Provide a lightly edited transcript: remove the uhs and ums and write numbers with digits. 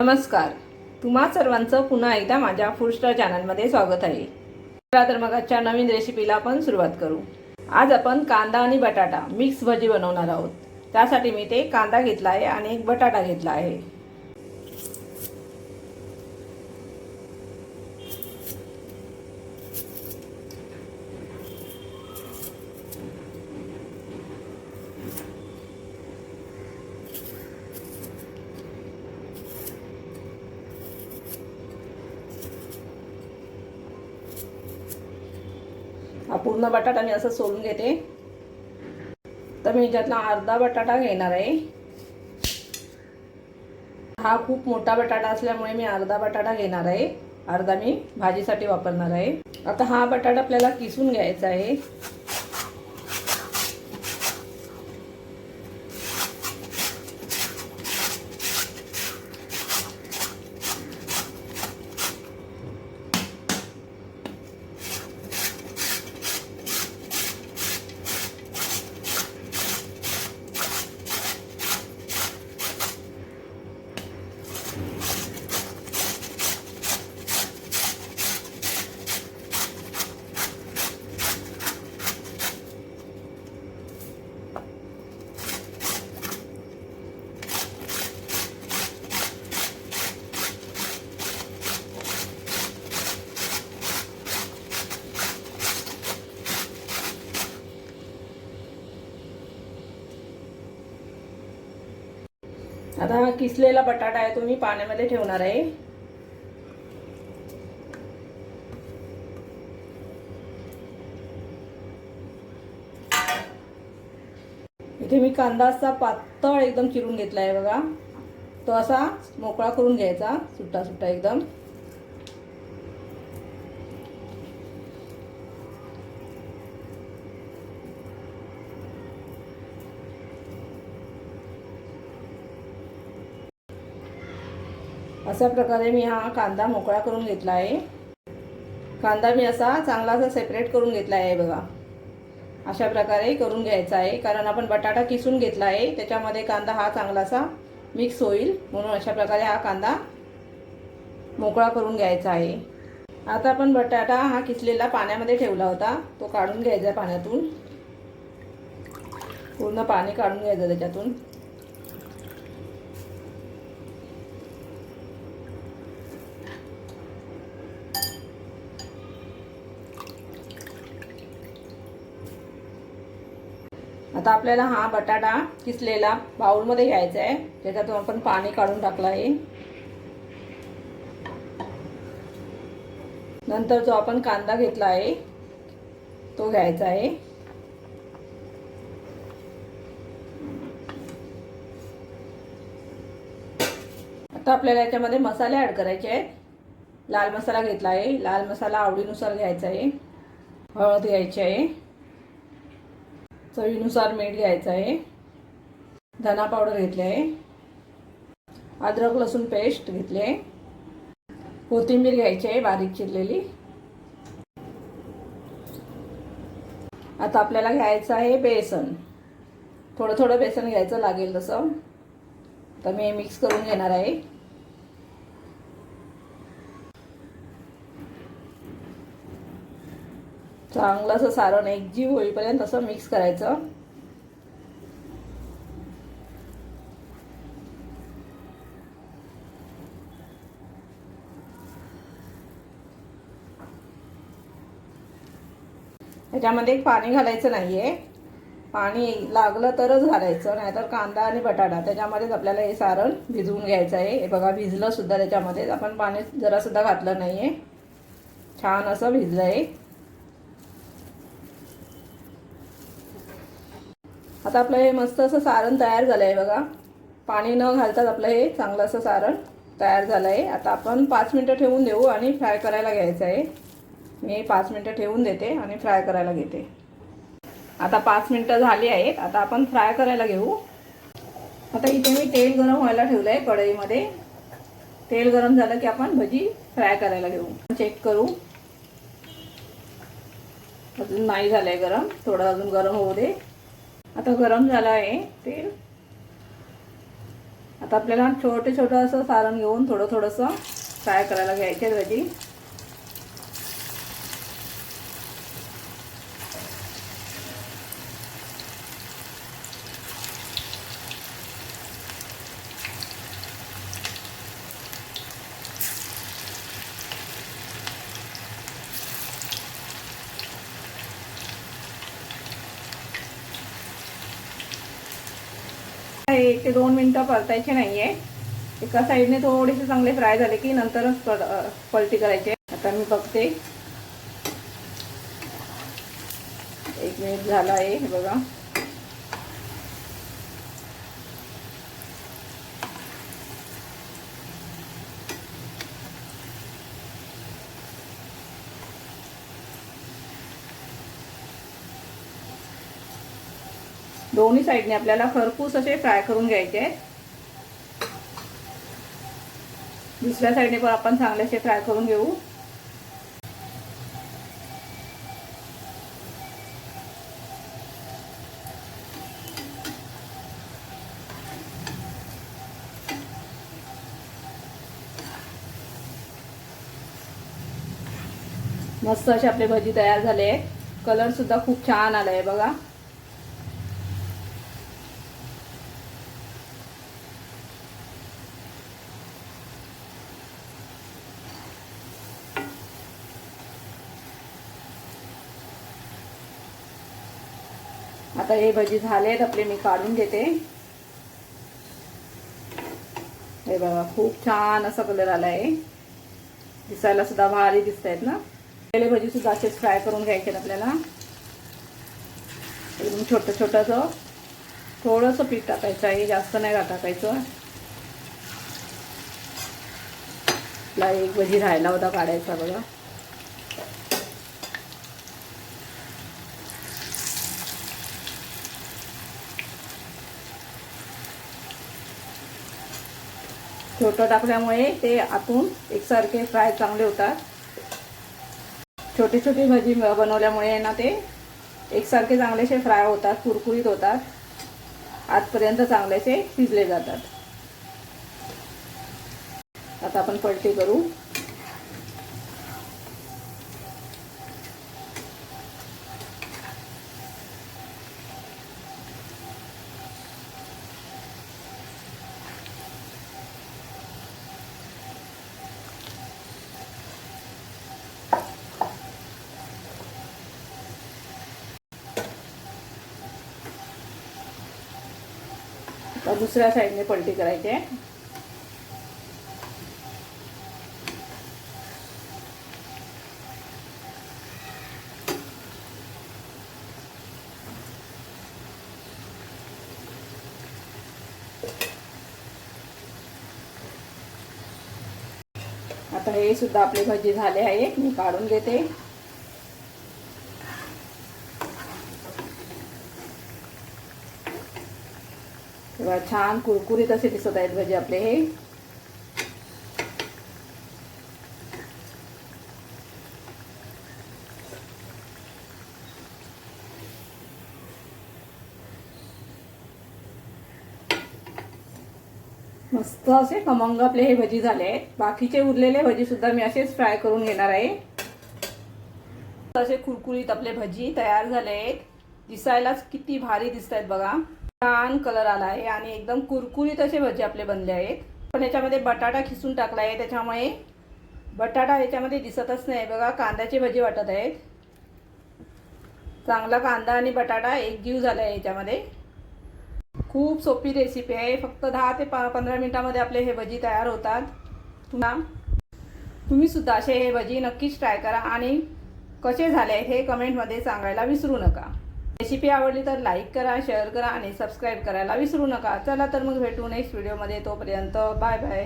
नमस्कार, तुम्हा सर्वांचं पुन्हा एकदा माझ्या फूड स्टार चॅनलमध्ये स्वागत आहे. चला तर मग आजच्या नवीन रेसिपीला आपण सुरुवात करू. आज आपण कांदा आणि बटाटा मिक्स भजी बनवणार आहोत. त्यासाठी मी ते कांदा घेतला आहे आणि एक बटाटा घेतला आहे. हा पूर्ण बटाटा मी असं सोलून घेते. तर मी याच्यातला अर्धा बटाटा घेणार आहे. हा खूप मोठा बटाटा असल्यामुळे मी अर्धा बटाटा घेणार आहे. अर्धा मी भाजीसाठी वापरणार आहे. आता हा बटाटा आपल्याला किसून घ्यायचा आहे. आता हा किसलेला बटाटा आहे तो मी पाण्यामध्ये ठेवणार आहे. इथे मी कांदा असा पातळ एकदम चिरून घेतला आहे बघा. तो असा मोकळा करून घ्यायचा, सुट्टा सुट्टा एकदम. अशा प्रकारे मी हा कांदा मोकळा करून घेतला आहे. कांदा मी असा चांगला असा सेपरेट करून घेतला आहे बघा. अशा प्रकारे करून घ्यायचा आहे, कारण आपण बटाटा किसून घेतला आहे त्याच्यामध्ये कांदा हा चांगलासा मिक्स होईल, म्हणून अशा प्रकारे हा कांदा मोकळा करून घ्यायचा आहे. आता आपण बटाटा हा किसलेला पाण्यामध्ये ठेवला होता तो काढून घ्यायचा पाण्यातून. पूर्ण पाणी काढून घ्यायचं त्याच्यातून. आता आपल्याला हा बटाटा किसलेला बाउलमध्ये घ्यायचा आहे. त्याच्यातून आपण पाणी काढून टाकलं आहे. नंतर जो आपण कांदा घेतला आहे तो घ्यायचा आहे. आता आपल्याला याच्यामध्ये मसाले ॲड करायचे आहेत. लाल मसाला घेतला आहे. लाल मसाला आवडीनुसार घ्यायचा आहे. हळद घ्यायची आहे. चवीनुसार मीठ घ्यायचं आहे. धना पावडर घेतली आहे. अद्रक लसूण पेस्ट घेतली आहे. कोथिंबीर घ्यायची आहे बारीक चिरलेली. आता आपल्याला घ्यायचं आहे बेसन. थोडं थोडं बेसन घ्यायचं लागेल तसं. तर मी मिक्स करून घेणार आहे. चांगलं असं सारण एकजीव होईपर्यंत असं मिक्स करायचं. त्याच्यामध्ये पाणी घालायचं नाहीये. पाणी लागलं तरच घालायचं, नाहीतर कांदा आणि बटाटा त्याच्यामध्येच आपल्याला हे सारण भिजवून घ्यायचं आहे. हे बघा भिजलं सुद्धा त्याच्यामध्ये. आपण पाणी जरा सुद्धा घातलं नाहीये. छान असं भिजलं आहे. आता आपलं हे मस्त असं सारण तयार झालं आहे बघा. पाणी न घालताच आपलं हे चांगलं असं सारण तयार झालं आहे. आता आपण 5 मिनिटं ठेवून देऊ आणि फ्राय करायला घ्यायचं आहे. मी 5 मिनिटं ठेवून देते आणि फ्राय करायला घेते. आता 5 मिनिटं झाली आहेत. आता आपण फ्राय करायला घेऊ. आता इथे मी तेल गरम व्हायला ठेवलं आहे कढईमध्ये. तेल गरम झालं की आपण भजी फ्राय करायला घेऊ. चेक करू. अजून नाही झालंय गरम, थोडं अजून गरम होऊ दे. आता गरम झालं आहे तेल. आता आपल्याला छोटे छोटं असं सारण घेऊन थोडं थोडंसं फ्राय करायला घ्यायचे भजी. एक ते 2 मिनिटं परतायचे नाहीये. एका साईडने थोडेसे चांगले फ्राय झाले की नंतरच पलटी करायचे. आता मी बघते 1 मिनिट झाला आहे, हे बघा. दोन्ही साईडने आपल्याला खरपूस असे फ्राय करून घ्यायचे आहेत. दुसऱ्या साईडने पण आपण चांगलेसे फ्राय करून घेऊ. मस्त असे आपले भजी तयार झाले आहेत. कलर सुद्धा खूप छान आलाय बघा. आता हे भजी झालेत आपले, मी काढून घेते. हे बघा खूप छान असा कलर आलाय. दिसायला सुद्धा भारी दिसतायत ना. पहिले भजी सुद्धा असेच फ्राय करून घ्यायचे आपल्याला. एकदम छोटं छोटंसं थोडंसं पीठ टाकायचं आहे, जास्त नाही टाकायचं. आपला एक भजी राहिला होता काढायचा बघा. छोटं टाकल्यामुळे ते आतून एकसारखे फ्राय चांगले होतात. छोटे छोटे भजी बनवल्यामुळे ना ते एकसारखे चांगलेसे फ्राय होतात, कुरकुरीत होतात, आतपर्यंत चांगलेसे शिजले जातात. आता आपण पलटी करू. आता दुसऱ्या साईडने पलटी करायची आहे. आता हे सुद्धा आपले भजी झाले आहे, मी काढून घेते. छान कुरकुरीत असे दिसत आहेत भजी आपले हे. मस्त असे खमंग आपले हे भजी झाले आहेत. बाकीचे उरलेले भजी सुद्धा मी असेच फ्राय करून घेणार आहे. असे कुरकुरीत आपले भजी तयार झाले आहेत. दिसायलाच किती भारी दिसत आहेत बघा. छान कलर आला आहे आणि एकदम कुरकुरीत असे भजी आपले बनले आहेत. पण याच्यामध्ये बटाटा खिसून टाकला आहे, त्याच्यामुळे बटाटा याच्यामध्ये दिसतच नाही बघा. कांद्याचे भजी वाटत आहेत. चांगला कांदा आणि बटाटा एकजीव झाला आहे याच्यामध्ये. खूप सोपी रेसिपी आहे. फक्त 10 ते 15 मिनिटांमध्ये आपले हे भजी तयार होतात. तुम्ही सुद्धा असे हे भजी नक्कीच ट्राय करा आणि कसे झाले हे कमेंटमध्ये सांगायला विसरू नका. रेसिपी आवडली तर लाईक करा, शेअर करा आणि सबस्क्राईब करायला विसरू नका. चला तर मग भेटू नेक्स्ट व्हिडिओमध्ये. तोपर्यंत बाय बाय.